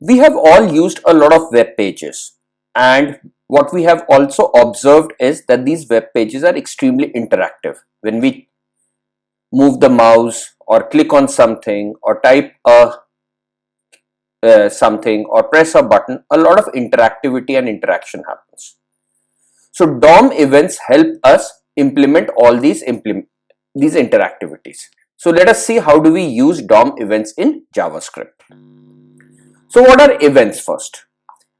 We have all used a lot of web pages, and what we have also observed is that these web pages are extremely interactive. When we move the mouse or click on something or type something or press a button, a lot of interactivity and interaction happens. So DOM events help us implement all these interactivities. So let us see how do we use DOM events in JavaScript. So what are events first?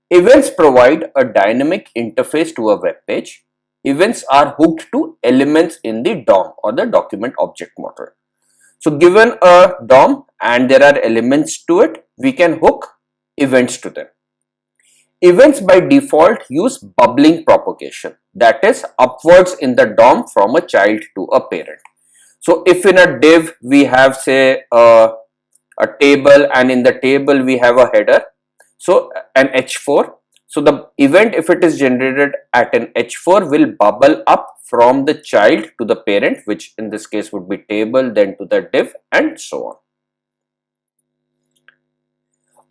Events provide a dynamic interface to a web page. Events are hooked to elements in the DOM or the document object model. So given a DOM and there are elements to it, we can hook events to them. Events by default use bubbling propagation, that is upwards in the DOM from a child to a parent. So if in a div we have say a table and in the table we have a header, so an H4, so the event if it is generated at an H4 will bubble up from the child to the parent, which in this case would be table, then to the div and so on.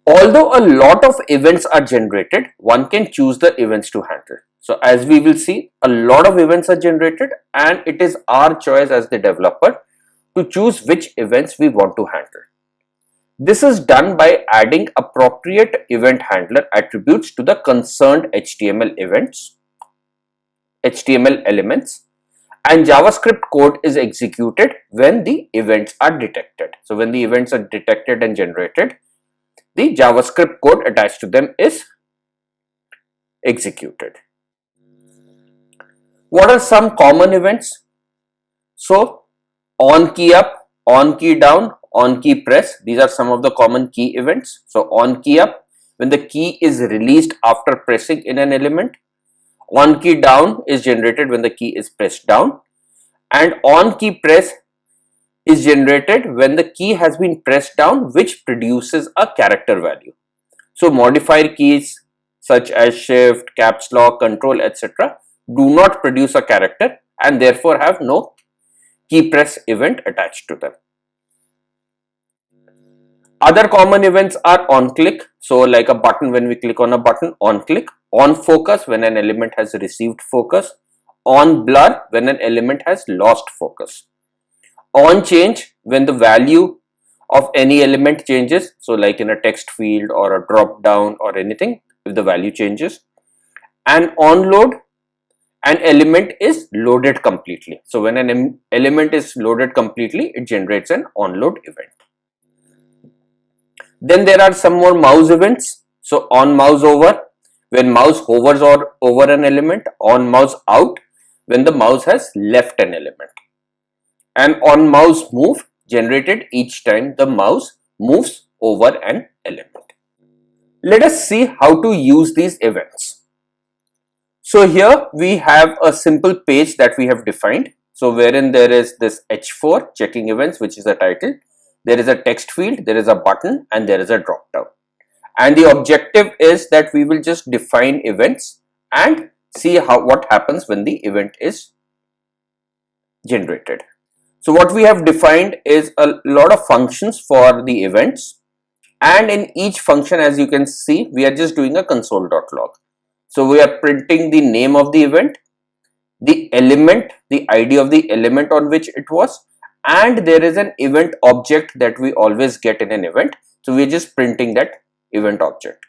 Although a lot of events are generated, one can choose the events to handle. So as we will see, a lot of events are generated and it is our choice as the developer to choose which events we want to handle. This is done by adding appropriate event handler attributes to the concerned HTML elements, and JavaScript code is executed when the events are detected. So when the events are detected and generated, the JavaScript code attached to them is executed. What are some common events? So on key up, on key down, on key press, these are some of the common key events. So on key up, when the key is released after pressing in an element. On key down is generated when the key is pressed down, and on key press is generated when the key has been pressed down, which produces a character value. So modifier keys such as shift, caps lock, control, etc. do not produce a character and therefore have no key press event attached to them. Other common events are on click, so like a button, when we click on a button, on click. On focus, when an element has received focus. On blur, when an element has lost focus. On change, when the value of any element changes, so like in a text field or a drop down or anything, if the value changes. And on load, an element is loaded completely. So when an element is loaded completely, it generates an onload event. Then there are some more mouse events. So on mouse over, when mouse hovers over an element. On mouse out, when the mouse has left an element. And on mouse move, generated each time the mouse moves over an element. Let us see how to use these events. So here we have a simple page that we have defined. So wherein there is this H4 checking events, which is a title. There is a text field, there is a button, and there is a drop down. And the objective is that we will just define events and see what happens when the event is generated. So what we have defined is a lot of functions for the events, and in each function, as you can see, we are just doing a console.log. So we are printing the name of the event, the element, the ID of the element on which it was, and there is an event object that we always get in an event. So we are just printing that event object.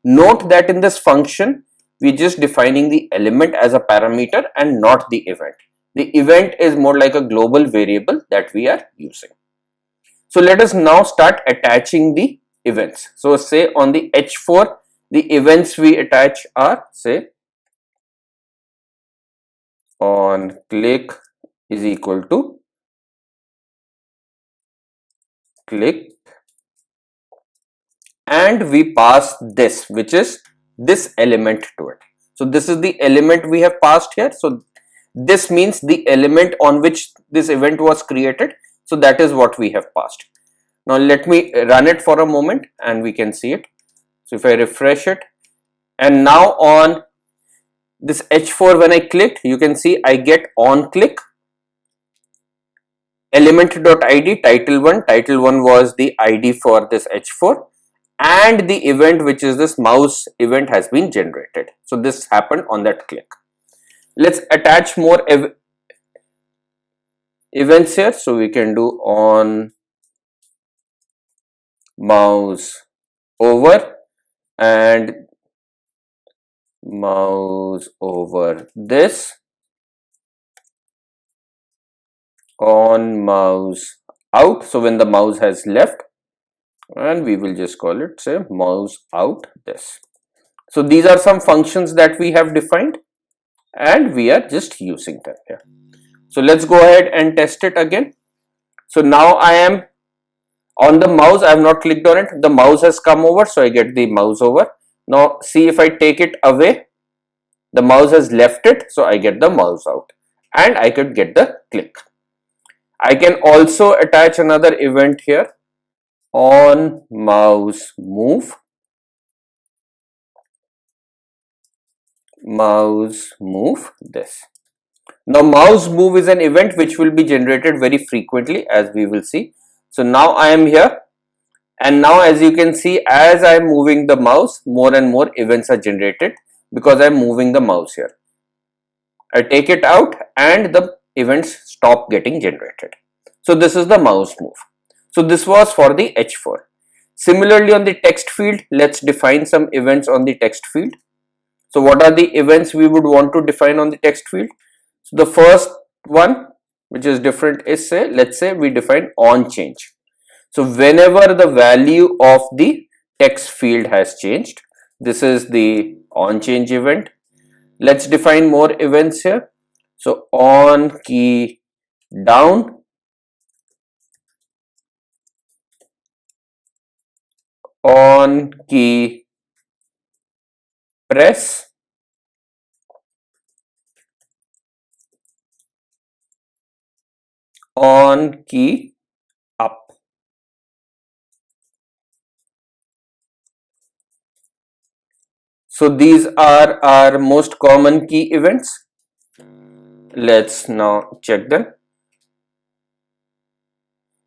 Note that in this function, we are just defining the element as a parameter and not the event. The event is more like a global variable that we are using. So let us now start attaching the events. So say on the H4, the events we attach are, say, on click is equal to click, and we pass this, which is this element to it. So this is the element we have passed here. So this means the element on which this event was created. So that is what we have passed. Now let me run it for a moment and we can see it. So if I refresh it, and now on this H4, when I clicked, you can see I get on click element.id title1. Title1 was the ID for this H4, and the event, which is this mouse event, has been generated. So this happened on that click. Let's attach more events here. So we can do on mouse over and mouse over this, on mouse out. So when the mouse has left, and we will just call it, say, mouse out this. So these are some functions that we have defined and we are just using them here. So let's go ahead and test it again. So now I am on the mouse, I have not clicked on it, the mouse has come over, so I get the mouse over. Now see, if I take it away, the mouse has left it, so I get the mouse out and I could get the click. I can also attach another event here, on mouse move, mouse move this. Now mouse move is an event which will be generated very frequently, as we will see. So now I am here, and now as you can see, as I am moving the mouse, more and more events are generated because I am moving the mouse here. I take it out and the events stop getting generated. So this is the mouse move. So this was for the H4. Similarly, on the text field, let's define some events on the text field. So what are the events we would want to define on the text field? So the first one, which is different, is, say, let's say we define on change. So whenever the value of the text field has changed, this is the on change event. Let's define more events here. So on key down, on key press, on key up. So these are our most common key events. Let's now check them.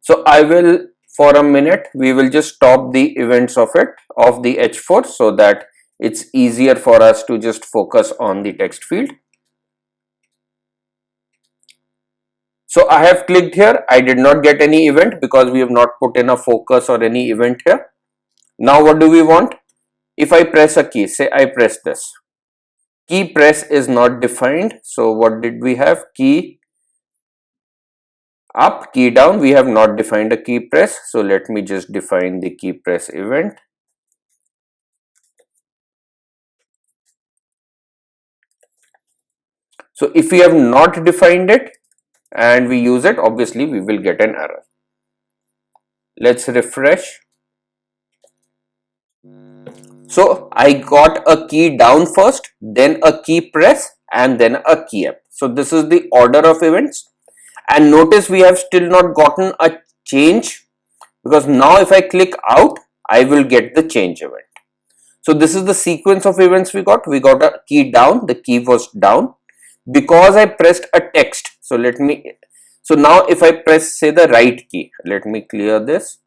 So I will, for a minute, we will just stop the events of the H4, so that it's easier for us to just focus on the text field. So I have clicked here. I did not get any event because we have not put in a focus or any event here. Now what do we want? If I press a key, say I press this, key press is not defined. So what did we have? Key up, key down, we have not defined a key press. So let me just define the key press event. So if we have not defined it and we use it, obviously we will get an error. Let's refresh. So I got a key down first, then a key press, and then a key up. So this is the order of events. And notice we have still not gotten a change, because now if I click out, I will get the change event. So this is the sequence of events we got. We got a key down, the key was down because I pressed a text. So now if I press, say, the right key, let me clear this.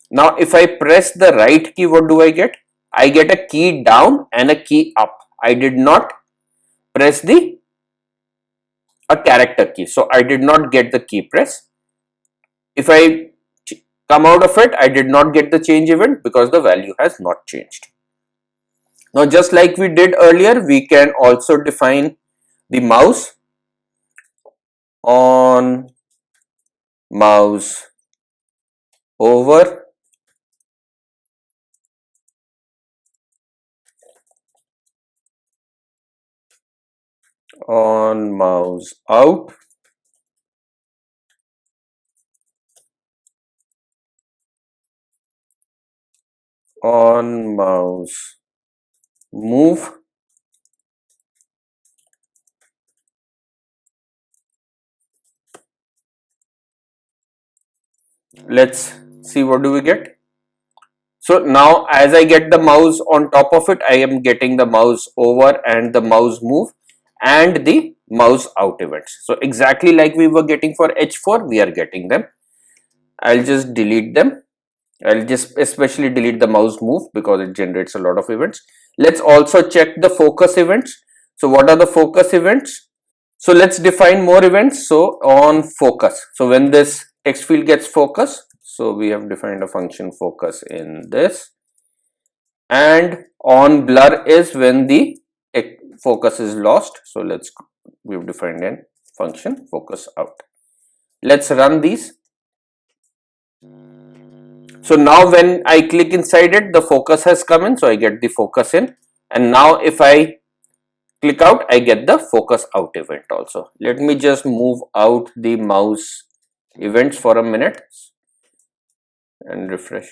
Now if I press the right key, what do I get? I get a key down and a key up. I did not press a character key, so I did not get the key press. If I come out of it, I did not get the change event because the value has not changed. Now just like we did earlier, we can also define the mouse, on mouse over, on mouse out, on mouse move, let's see what do we get. So now as I get the mouse on top of it, I am getting the mouse over and the mouse move and the mouse out events. So exactly like we were getting for H4, we are getting them. I'll just delete them. I'll just especially delete the mouse move because it generates a lot of events. Let's also check the focus events. So what are the focus events? So let's define more events. So on focus, so when this text field gets focus, so we have defined a function focus in this, and on blur is when the focus is lost. So we've defined a function focus out. Let's run these. So now when I click inside it, the focus has come in, so I get the focus in, and now if I click out, I get the focus out event also. Let me just move out the mouse events for a minute and refresh.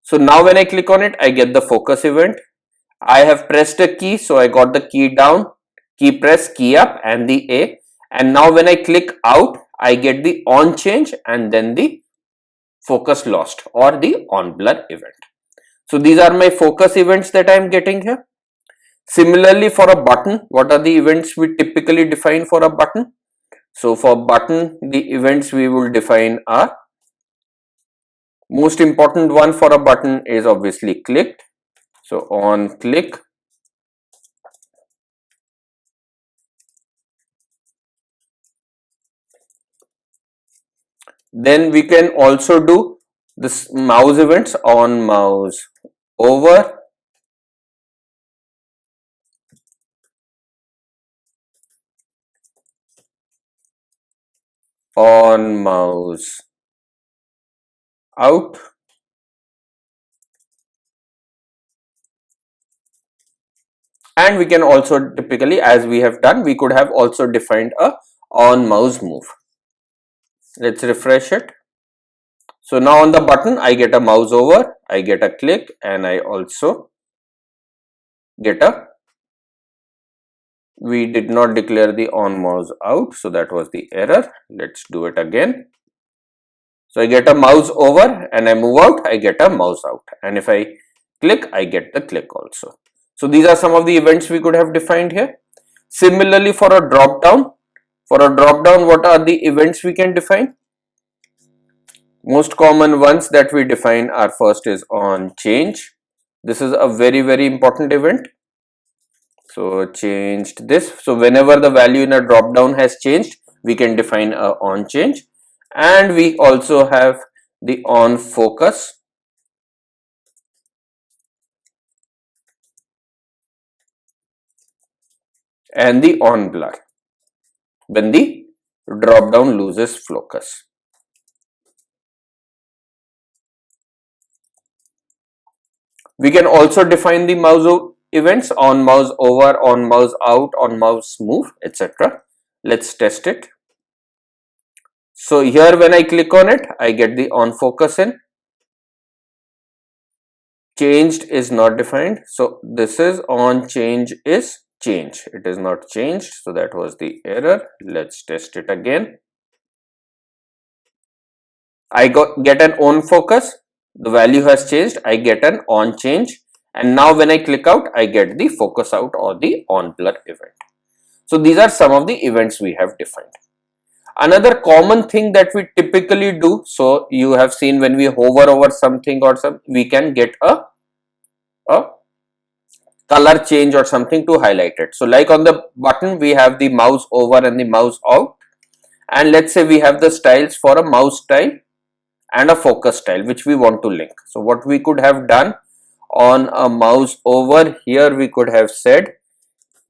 So now when I click on it, I get the focus event. I have pressed a key, so I got the key down, key press, key up, and the A. And now when I click out, I get the on change and then the focus lost or the on blur event. So these are my focus events that I am getting here. Similarly, for a button, what are the events we typically define for a button? So for button, the events we will define are, most important one for a button is obviously clicked. So on click, then we can also do this mouse events on mouse over, on mouse out, and we can also typically, as we have done, we could have also defined a on mouse move. Let's refresh it. So now on the button, I get a mouse over, I get a click, and I also get a, we did not declare the on mouse out, so that was the error. Let's do it again. So I get a mouse over and I move out, I get a mouse out, and if I click, I get the click also. So these are some of the events we could have defined here. Similarly, for a drop down, what are the events we can define? Most common ones that we define are, first is on change. This is a very important event. So changed this. So whenever the value in a drop down has changed, we can define a on change, and we also have the on focus and the on blur when the drop down loses focus. We can also define the mouse events on mouse over, on mouse out, on mouse move, etc. Let's test it. So here when I click on it, I get the on focus in. Changed is not defined, so this is on change is change, it is not changed, so that was the error. Let's test it again. I get an on focus, the value has changed, I get an on change, and now when I click out, I get the focus out or the on blur event. So these are some of the events we have defined. Another common thing that we typically do, so you have seen when we hover over something or we can get a color change or something to highlight it. So like on the button, we have the mouse over and the mouse out, and let's say we have the styles for a mouse style and a focus style which we want to link. So what we could have done on a mouse over, here we could have said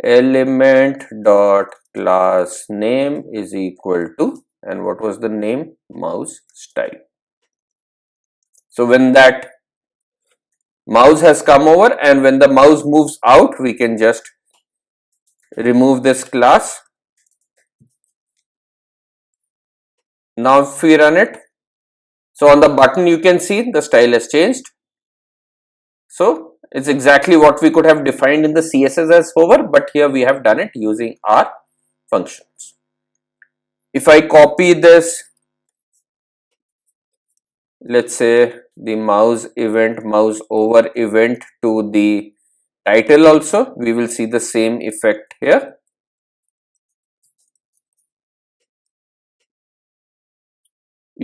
element dot class name is equal to, and what was the name, mouse style. So when that mouse has come over and when the mouse moves out, we can just remove this class. Now if we run it, so on the button you can see the style has changed. So it's exactly what we could have defined in the CSS as hover, but here we have done it using our functions. If I copy this, let's say the mouse event, mouse over event to the title also, we will see the same effect here.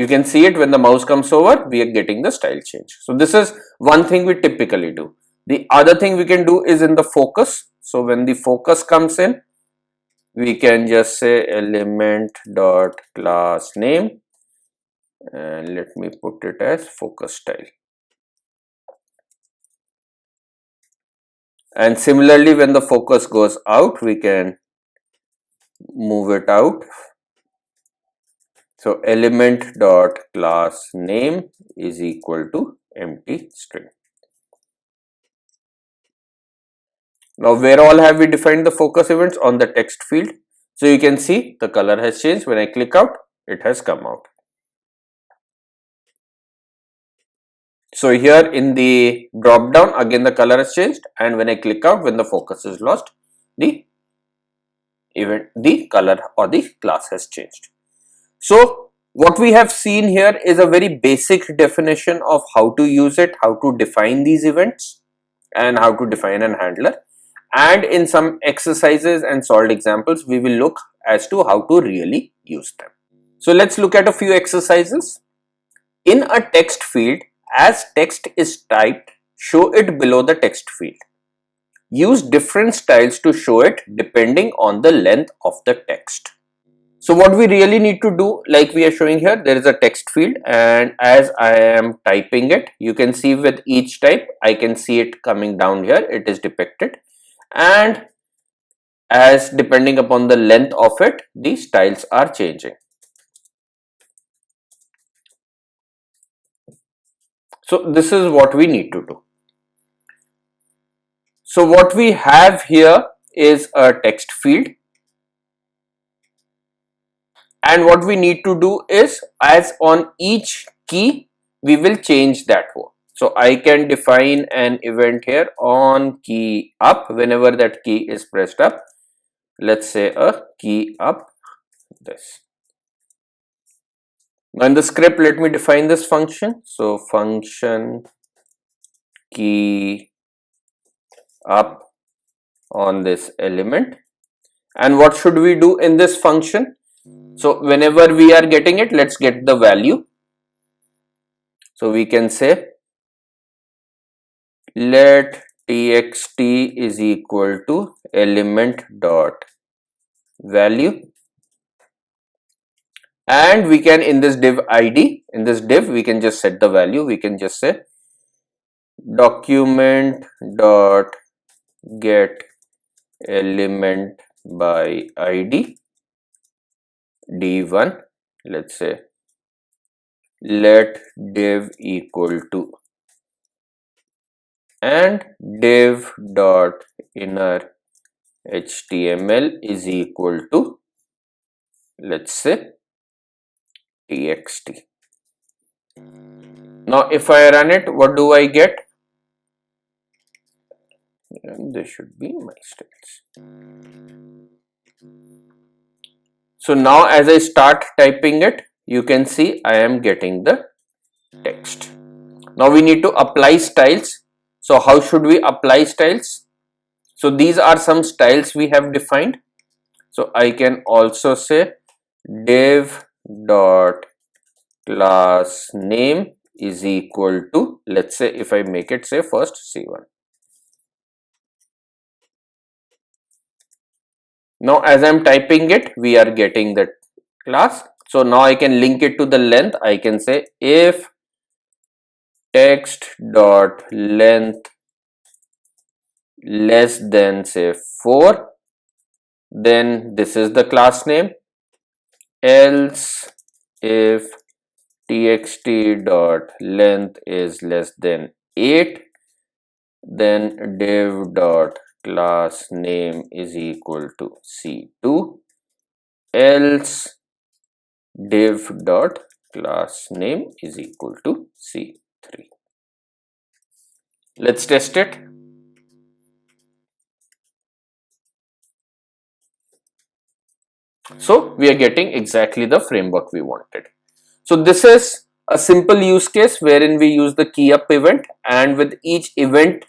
You can see it when the mouse comes over, we are getting the style change. So this is one thing we typically do. The other thing we can do is in the focus. So when the focus comes in, we can just say element dot class name, and let me put it as focus style. And similarly, when the focus goes out, we can move it out. So element dot class name is equal to empty string. Now where all have we defined the focus events? On the text field. So you can see the color has changed. When I click out, it has come out. So here in the drop down, again the color has changed, and when I click out, when the focus is lost, the color or the class has changed. So what we have seen here is a very basic definition of how to use it, how to define these events, and how to define an handler. And in some exercises and solved examples, we will look as to how to really use them. So let's look at a few exercises. In a text field, as text is typed, show it below the text field. Use different styles to show it depending on the length of the text. So what we really need to do, like we are showing here, there is a text field, and as I am typing it, you can see with each type, I can see it coming down here, it is depicted, and as depending upon the length of it, the styles are changing. So this is what we need to do. So what we have here is a text field, and what we need to do is, as on each key, we will change that one. So I can define an event here on key up. Whenever that key is pressed up, let's say a key up, this. Now in the script, let me define this function. So function key up on this element. And what should we do in this function? So whenever we are getting it, let's get the value. So we can say let txt is equal to element dot value, and we can, in this div id, in this div, we can just set the value. We can just say document dot get element by id d1, let's say let div equal to, and div dot inner html is equal to, let's say txt. Now if I run it, what do I get? And this should be my styles. So now as I start typing it, you can see I am getting the text. Now we need to apply styles. So how should we apply styles? So these are some styles we have defined. So I can also say div dot class name is equal to, let's say, if I make it say first c1. Now as I am typing it, we are getting that class. So now I can link it to the length. I can say if text dot length less than say 4, then this is the class name. Else if txt dot length is less than 8, then div dot class name is equal to c2, else div dot class name is equal to c3. Let's test it. So we are getting exactly the framework we wanted. So this is a simple use case wherein we use the key up event, and with each event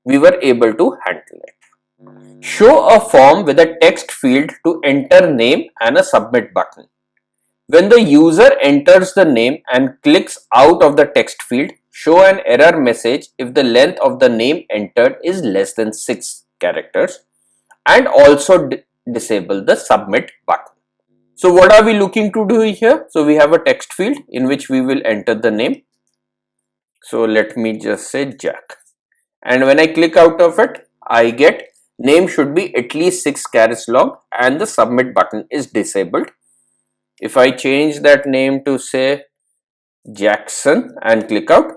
we were able to handle it. Show a form with a text field to enter name and a submit button. When the user enters the name and clicks out of the text field, show an error message if the length of the name entered is less than 6 characters, and also disable the submit button. So what are we looking to do here? So we have a text field in which we will enter the name. So let me just say Jack, and when I click out of it, I get name should be at least 6 characters long and the submit button is disabled. If I change that name to say Jackson and click out,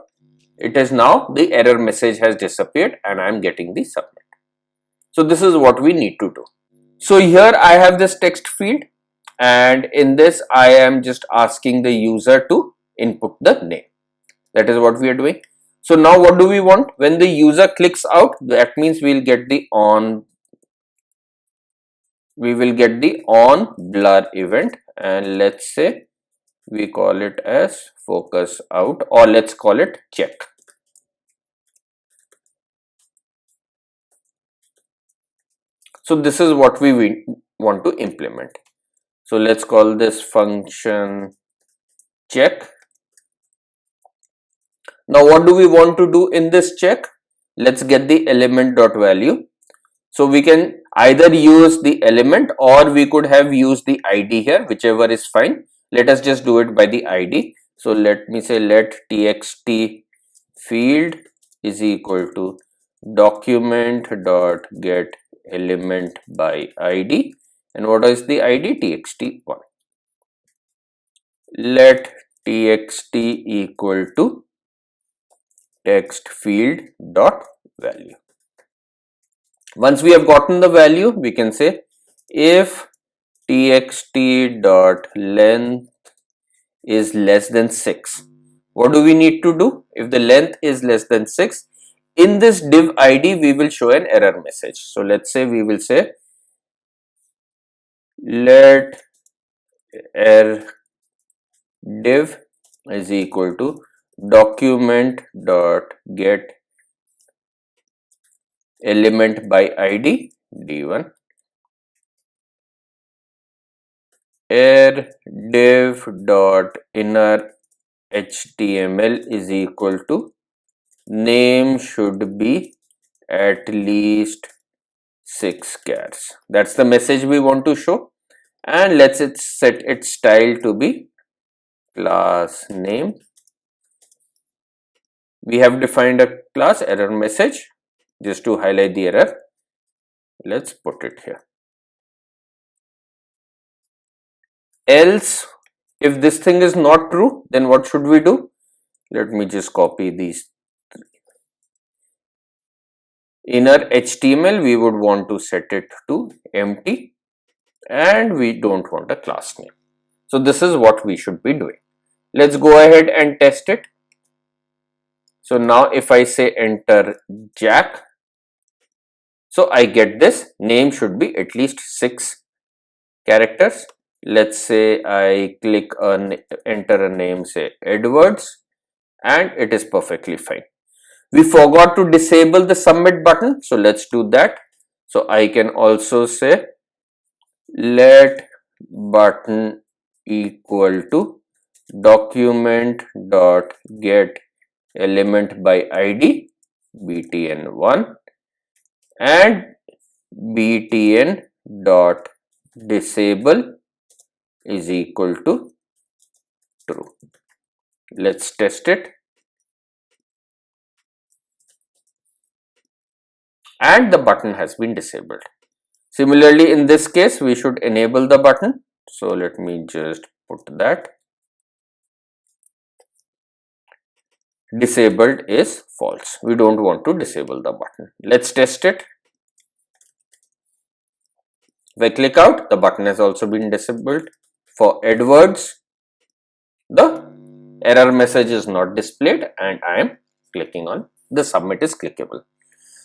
it is now the error message has disappeared and I am getting the submit. So this is what we need to do. So here I have this text field, and in this I am just asking the user to input the name. That is what we are doing. So now what do we want? When the user clicks out, that means we will get the on blur event, and let's say we call it as focus out, or let's call it check. So this is what we want to implement. So let's call this function check. Now what do we want to do in this check? Let's get the element dot value. So we can either use the element or we could have used the ID here, whichever is fine. Let us just do it by the ID. So let me say let txt field is equal to document dot get element by ID, and what is the ID? txt1. Let txt equal to text field dot value. Once we have gotten the value, we can say if txt dot length is less than 6. What do we need to do? If the length is less than 6, in this div id we will show an error message. So let's say we will say let err div is equal to document dot get element by id d1, err div dot inner html is equal to name should be at least 6 chars. That's the message we want to show, and let's set its style to be class name. We have defined a class error message. Just to highlight the error, let's put it here. Else, if this thing is not true, then what should we do? Let me just copy these. Inner HTML, we would want to set it to empty, and we don't want a class name. So this is what we should be doing. Let's go ahead and test it. So now if I say enter Jack, so I get this name should be at least 6 characters. Let's say I click on enter a name, say Edwards, and it is perfectly fine. We forgot to disable the submit button, so let's do that. So I can also say let button equal to document dot get element by id btn1 and btn dot disable is equal to true. Let's test it, and the button has been disabled. Similarly, in this case we should enable the button, so let me just put that. Disabled is false. We don't want to disable the button. Let's test it. If I click out, the button has also been disabled. For Edwards, the error message is not displayed, and I am clicking on the submit is clickable.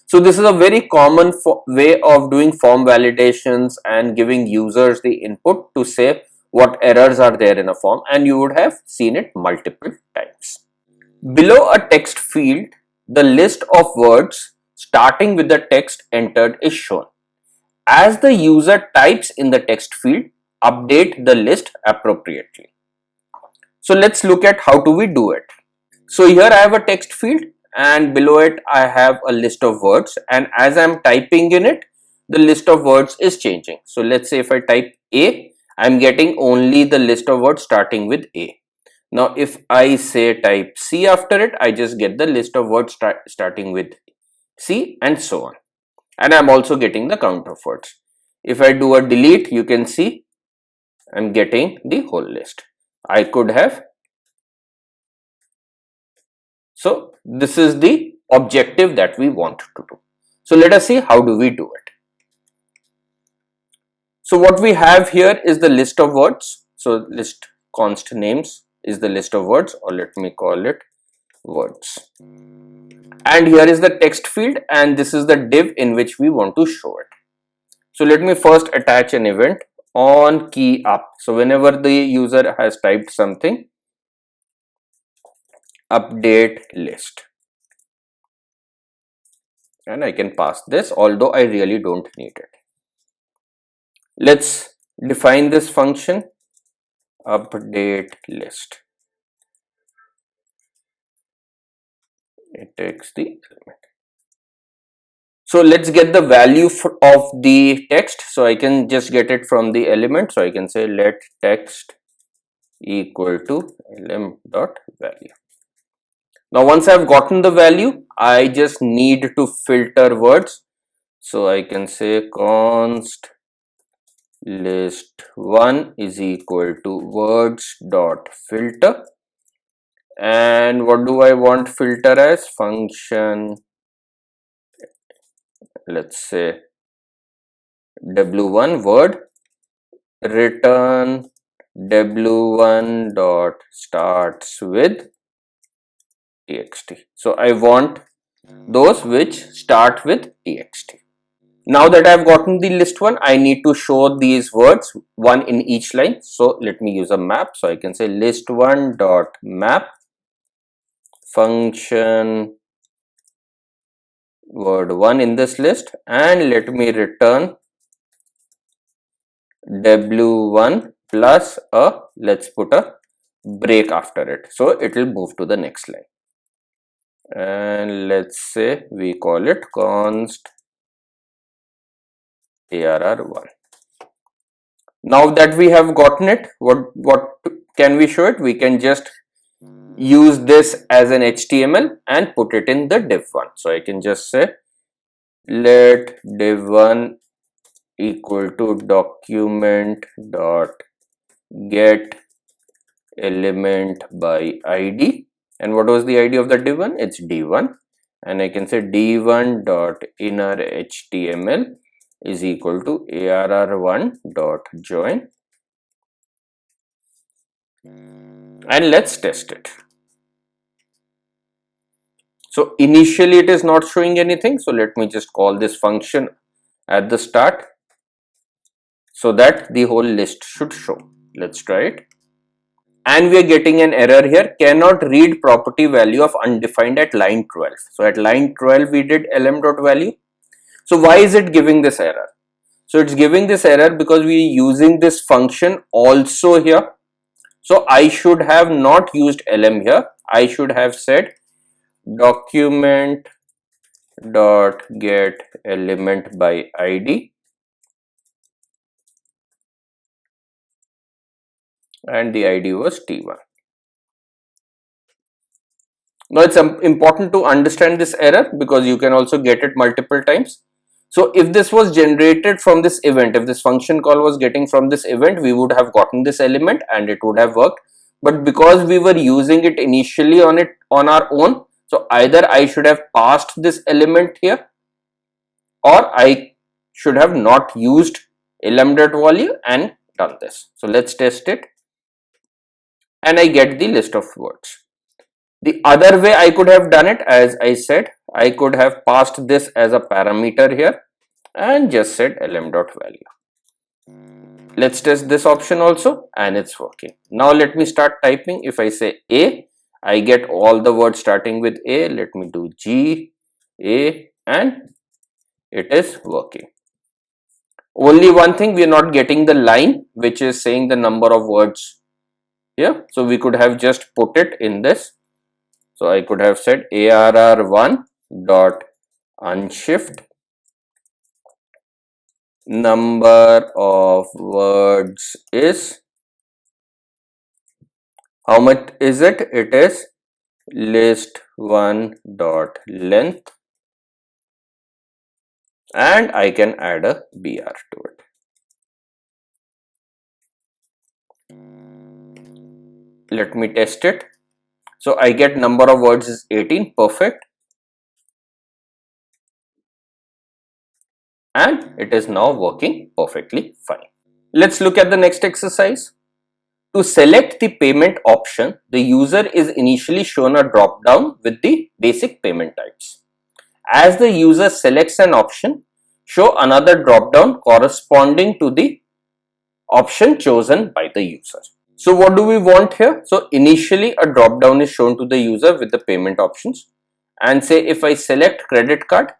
So this is a very common way of doing form validations and giving users the input to say what errors are there in a form, and you would have seen it multiple times. Below a text field, the list of words starting with the text entered is shown. As the user types in the text field, update the list appropriately. So let's look at how do we do it. So here I have a text field and below it I have a list of words, and as I'm typing in it, the list of words is changing. So let's say if I type A, I'm getting only the list of words starting with A. Now if I say type C after it, I just get the list of words starting with C and so on. And I'm also getting the count of words. If I do a delete, you can see I'm getting the whole list. I could have. So this is the objective that we want to do. So let us see how do we do it. So what we have here is the list of words. So list const names is the list of words, or let me call it words. And here is the text field, and this is the div in which we want to show it. So let me first attach an event on key up. So whenever the user has typed something, update list. And I can pass this, although I really don't need it. Let's define this function, update list. It takes the element. So let's get the value of the text. So I can just get it from the element. So I can say let text equal to lm.value. Now once I've gotten the value, I just need to filter words. So I can say const list1 is equal to words dot filter, and what do I want filter as? Function, let's say w1 word, return w1 dot starts with txt. So I want those which start with txt. Now that I've gotten the list one, I need to show these words, one in each line. So let me use a map. So I can say list1 dot map function word 1 in this list, and let me return w1 plus a, let's put a break after it, so it will move to the next line. And let's say we call it const arr1. Now that we have gotten it, what can we show it? We can just use this as an HTML and put it in the div1. So I can just say let div1 equal to document dot get element by id. And what was the id of the div1? It's d1. And I can say d1 dot inner html is equal to arr1 dot join, and let's test it. So initially it is not showing anything, so let me just call this function at the start so that the whole list should show. Let's try it. And we are getting an error here, cannot read property value of undefined at line 12. So at line 12 we did lm.value. So why is it giving this error? So it's giving this error because we are using this function also here. So I should have not used lm here. I should have said document dot get element by id, and the id was t1. Now it's important to understand this error because you can also get it multiple times. So if this was generated from this event, if this function call was getting from this event, we would have gotten this element and it would have worked. But because we were using it initially on our own, so either I should have passed this element here, or I should have not used lm.value and done this. So let's test it, and I get the list of words. The other way I could have done it, as I said, I could have passed this as a parameter here and just said lm.value. Let's test this option also, and it's working. Now let me start typing. If I say A, I get all the words starting with A. Let me do G, A, and it is working. Only one thing, we are not getting the line which is saying the number of words here. So we could have just put it in this. So I could have said ARR1 dot unshift number of words is, how much is it? It is list1 dot length, and I can add a BR to it. Let me test it. So I get number of words is 18, perfect. And it is now working perfectly fine. Let's look at the next exercise. To select the payment option, the user is initially shown a drop down with the basic payment types. As the user selects an option, show another drop down corresponding to the option chosen by the user. So what do we want here? So initially a drop down is shown to the user with the payment options, and say if I select credit card,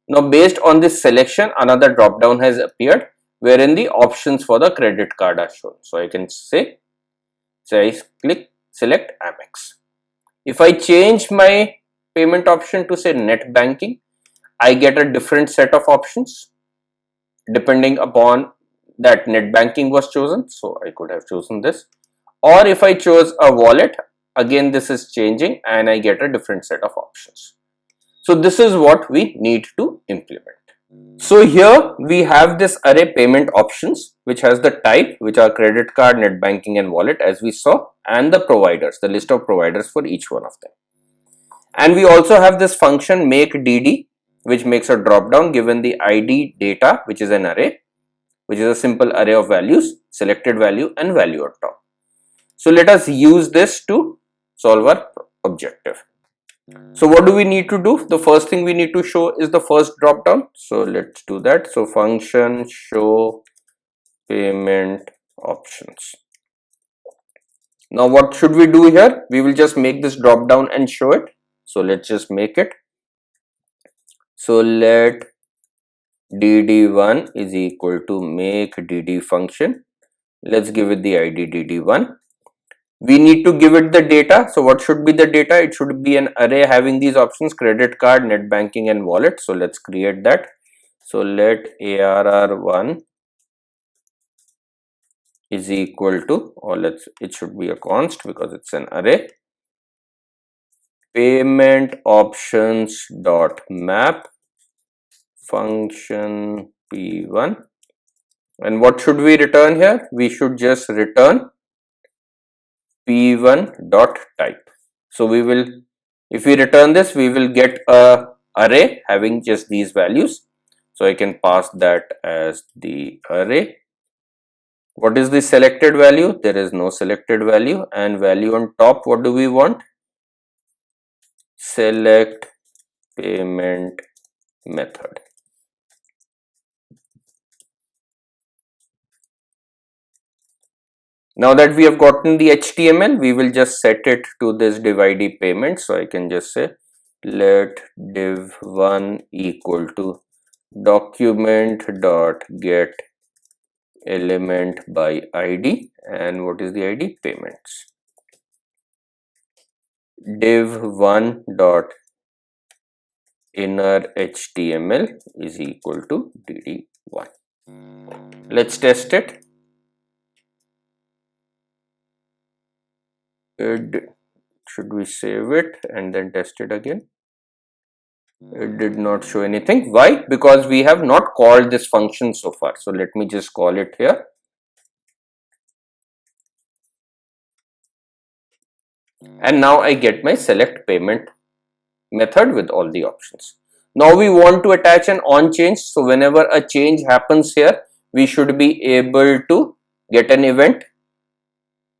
now based on this selection another drop down has appeared wherein the options for the credit card are shown. So I can say I click select Amex. If I change my payment option to say net banking, I get a different set of options depending upon that net banking was chosen. So I could have chosen this, or if I chose a wallet, again this is changing and I get a different set of options. So this is what we need to implement. So here we have this array payment options which has the type, which are credit card, net banking and wallet as we saw, and the providers, the list of providers for each one of them. And we also have this function make dd, which makes a drop down given the id data, which is an array, which is a simple array of values, selected value and value on top. So let us use this to solve our objective. So what do we need to do? The first thing we need to show is the first drop down. So let's do that. So function show payment options. Now what should we do here? We will just make this drop down and show it. So let's just make it. So let dd1 is equal to make dd function. Let's give it the id dd1. We need to give it the data. So what should be the data? It should be an array having these options: credit card, net banking and wallet. So let's create that. So let ARR1 is equal to, or it should be a const because it's an array, payment options dot map function p1. And what should we return here? We should just return p1 dot type. So we will, if we return this, we will get a array having just these values. So I can pass that as the array. What is the selected value? There is no selected value. And value on top, what do we want? Select payment method. Now that we have gotten the HTML, we will just set it to this div-id payment. So I can just say let div1 equal to document dot get element by id. And what is the id? Payments. Div1 dot inner HTML is equal to dd1. Let's test it. Should we save it and then test it again? It did not show anything. Why? Because we have not called this function so far. So let me just call it here. And now I get my select payment method with all the options. Now we want to attach an on change. So whenever a change happens here, we should be able to get an event.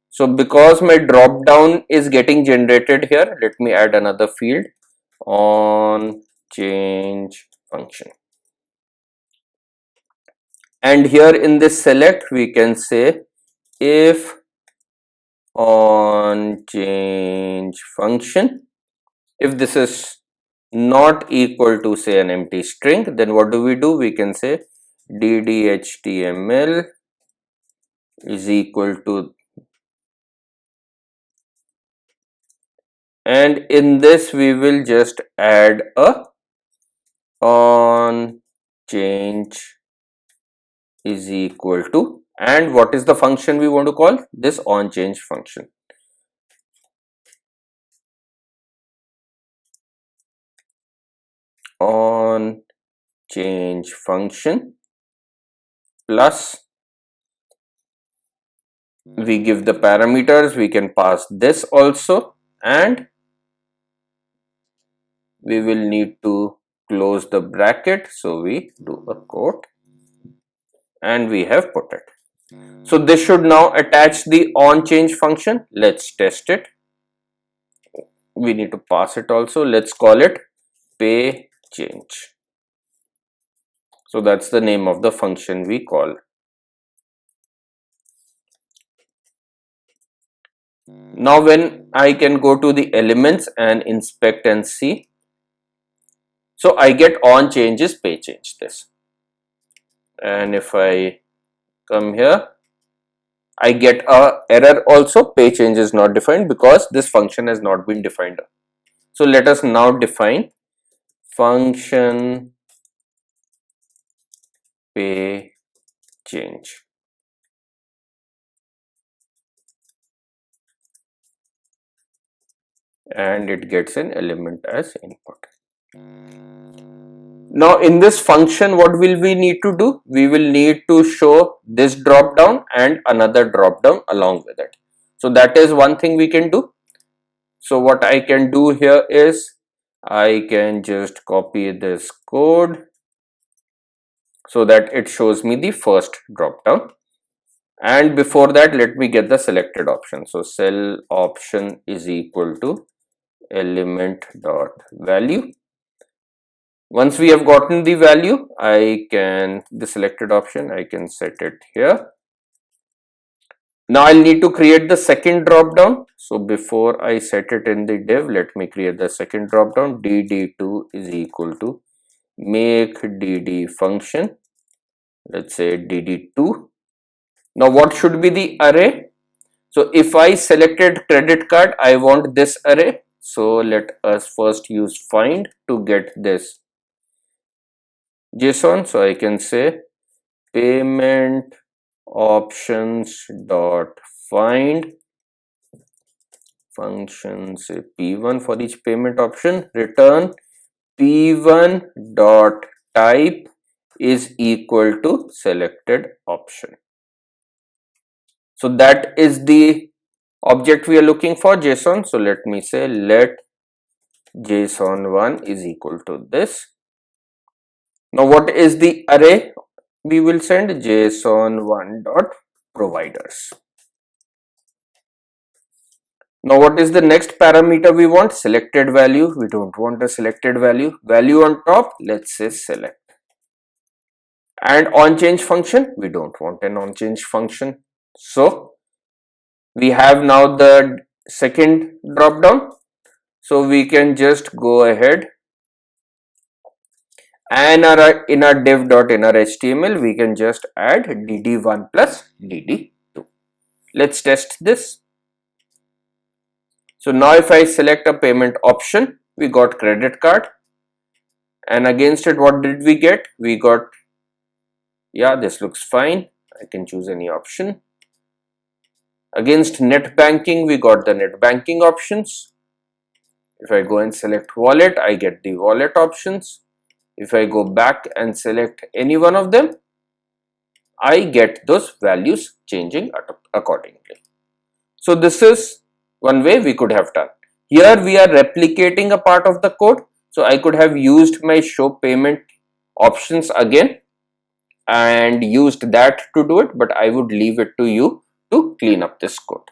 So because my drop down is getting generated here, let me add another field, on change function. And here in this select, we can say if on change function, if this is not equal to say an empty string, then what do? We can say ddhtml is equal to and in this we will just add a on change is equal to, and what is the function we want to call? This on change function. On change function plus, we give the parameters, we can pass this also, and we will need to close the bracket, so we do a quote and we have put it. So this should now attach the on change function. Let's test it. We need to pass it also. Let's call it pay change. So that's the name of the function we call. Now when I can go to the elements and inspect and see, so I get on change is pay change this, and if I come here, I get a error also, pay change is not defined because this function has not been defined. So let us now define function pay change. And it gets an element as input. Now in this function, what will we need to do? We will need to show this drop down and another drop down along with it. So that is one thing we can do. So what I can do here is I can just copy this code so that it shows me the first drop down. And before that, let me get the selected option. So cell option is equal to element dot value. Once we have gotten the value, the selected option, I can set it here. Now I'll need to create the second drop down. So before I set it in the div, let me create the second drop down. dd2 is equal to make dd function. Let's say dd2. Now what should be the array? So if I selected credit card, I want this array. So let us first use find to get this JSON. So I can say payment options dot find function, say p1 for each payment option, return p1 dot type is equal to selected option. So that is the object we are looking for, JSON. So let me say let JSON1 is equal to this. Now what is the array we will send? JSON1 dot providers. Now what is the next parameter we want? Selected value. We don't want a selected value. Value on top, let's say select. And on change function, we don't want an on change function. So we have now the second drop down. So we can just go ahead and in our div.innerHTML, we can just add dd1 plus dd2. Let's test this. So now if I select a payment option, we got credit card, and against it, what did we get? We got, yeah, this looks fine. I can choose any option. Against net banking, we got the net banking options. If I go and select wallet, I get the wallet options. If I go back and select any one of them, I get those values changing accordingly. So this is one way we could have done. Here we are replicating a part of the code. So I could have used my show payment options again and used that to do it, but I would leave it to you to clean up this code.